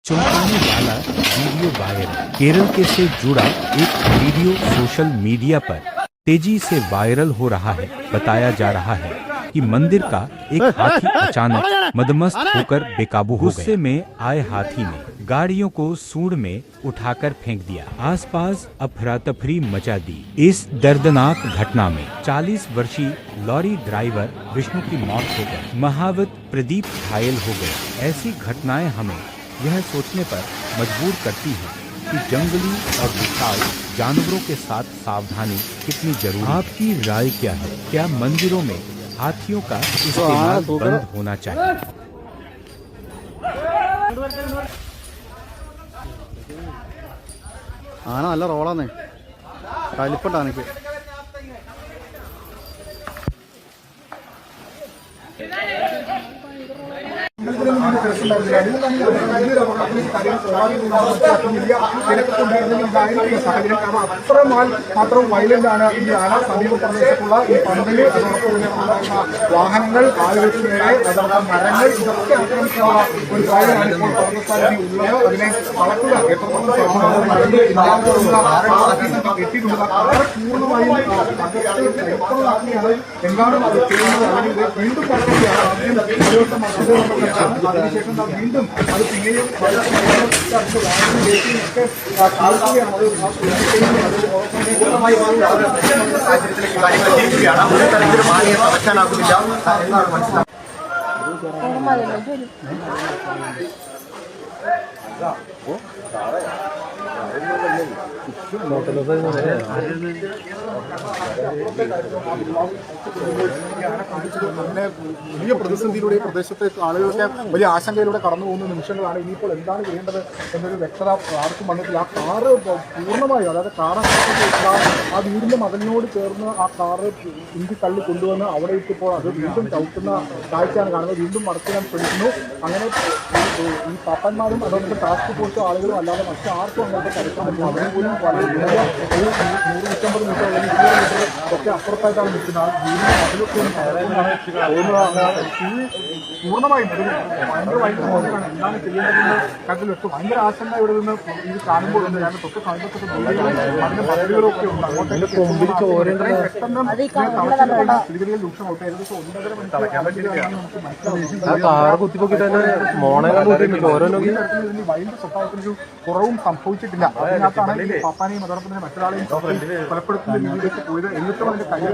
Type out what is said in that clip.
चौंकाने वाला video viral. Kerala के से जुड़ा एक वीडियो सोशल मीडिया पर तेजी से वायरल हो रहा है। बताया जा रहा है कि मंदिर का एक हाथी अचानक मदमस्त होकर बेकाबू हो गया। गुस्से में आए हाथी ने गाड़ियों को सूंड में उठाकर फेंक दिया। आसपास अफरा तफरी मचा दी। इस दर्दनाक घटना में 40 वर्षीय लॉरी ड्राइवर विष्णु की मौत हो गई। महावत प्रदीप घायल हो गए। ऐसी घटनाएं हमें यह सोचने पर मजबूर करती है कि जंगली और विशाल जानवरों के साथ सावधानी कितनी जरूरी है। आपकी राय क्या है? क्या मंदिरों में हाथियों का इस्तेमाल बंद होना चाहिए? ആന നല്ല റോളാന്നേ കലിപ്പുണ്ടാണ് എനിക്ക് മാത്രം വയലന്റ് ആണ് ഈ ആന സമീപ പ്രദേശത്തുള്ള ഈ പന്തല് വാഹനങ്ങൾ ആളുകൾക്ക് നേരെ അതോടൊപ്പം മരങ്ങൾ ഇതൊക്കെ ആക്രമിക്കാനുള്ള ഒരു കാര്യമാണ് ഇപ്പോൾ പറഞ്ഞ ഉള്ളത്. അതിനെ വളർത്തുക എത്രത്തോളം എത്തിയിട്ടുള്ളത് വളരെ പൂർണ്ണമായും വ്യക്തമാക്കിയാണ് എങ്ങാനും അത് ചെയ്യുന്നത്. അല്ലെങ്കിൽ വീണ്ടും പറയുകയാണ് അതിനുശേഷം വീണ്ടും അത് പിന്നെയും സാഹചര്യത്തിലേക്ക് കാര്യങ്ങൾ ചെയ്യുകയാണ്. ഒരു തരത്തിലും ആനയെ തളയ്ക്കാനാകുന്നില്ല എന്നാണ് മനസ്സിലാക്കുന്നത്. അങ്ങനെ വലിയ പ്രതിസന്ധിയിലൂടെ പ്രദേശത്തെ ആളുകൾക്ക് വലിയ ആശങ്കയിലൂടെ കടന്നു പോകുന്ന നിമിഷങ്ങളാണ്. ഇനിയിപ്പോൾ എന്താണ് ചെയ്യേണ്ടത് എന്നൊരു വ്യക്തത ആർക്കും വന്നിട്ടില്ല. ആ കാറ് പൂർണ്ണമായും, അതായത് കാറ് ആ വീടിന്റെ മതിലിനോട് ചേർന്ന് ആ കാറ് ഇന്ത്യ തള്ളി കൊണ്ടുവന്ന് അവിടെ ഇട്ടിപ്പോൾ അത് വീണ്ടും ചവിട്ടുന്ന കാഴ്ചയാണ് കാണുന്നത്. വീണ്ടും മറക്കാൻ ശ്രമിക്കുന്നു. അങ്ങനെ ഈ പാപ്പന്മാരും അതോടൊപ്പം ടാസ്ക് ഫോഴ്സ് ആളുകളും അല്ലാതെ മറ്റു ആർക്കും അങ്ങോട്ട് കരുത്താൻ പറ്റില്ല. അവരെ പോലും 100-150 മീറ്റർ അല്ലെങ്കിൽ 200 മീറ്റർ ഒക്കെ അപ്പുറത്തായിട്ടാണ് നിൽക്കുന്നത്. ആ വീടിന്റെ മതിലൊക്കെ പൂർണ്ണമായും ഭയങ്കരമായിട്ട് മോശമാണ്. എന്താണ് ചെയ്യേണ്ടതെന്ന് കാര്യത്തിൽ വെച്ചു ഭയങ്കര ആശങ്ക ഇവിടെ നിന്ന് ഇത് കാണുമ്പോൾ ഉണ്ട്. കാരണം തൊട്ട് സമീപത്തൊക്കെ അതിന്റെ പദ്ധതികളും ഒക്കെ ഉണ്ട്. അങ്ങോട്ടേക്ക് പെട്ടെന്ന് സ്ഥിതിഗതികൾ രൂക്ഷമാവട്ടെ. ഏകദേശം 1.5 മണിക്കൂർ നമുക്ക് മനസ്സിലാവും. വൈൽഡ് സ്വഭാവത്തിനൊരു കുറവും സംഭവിച്ചിട്ടില്ല. അതിനകത്താണ് ഈ പാപ്പാനെയും അതോടൊപ്പം തന്നെ മറ്റൊരാളെയും കൊലപ്പെടുത്തുന്ന രീതിയിലേക്ക് പോയത്. എന്നിട്ടും അതിന്റെ കയ്യിൽ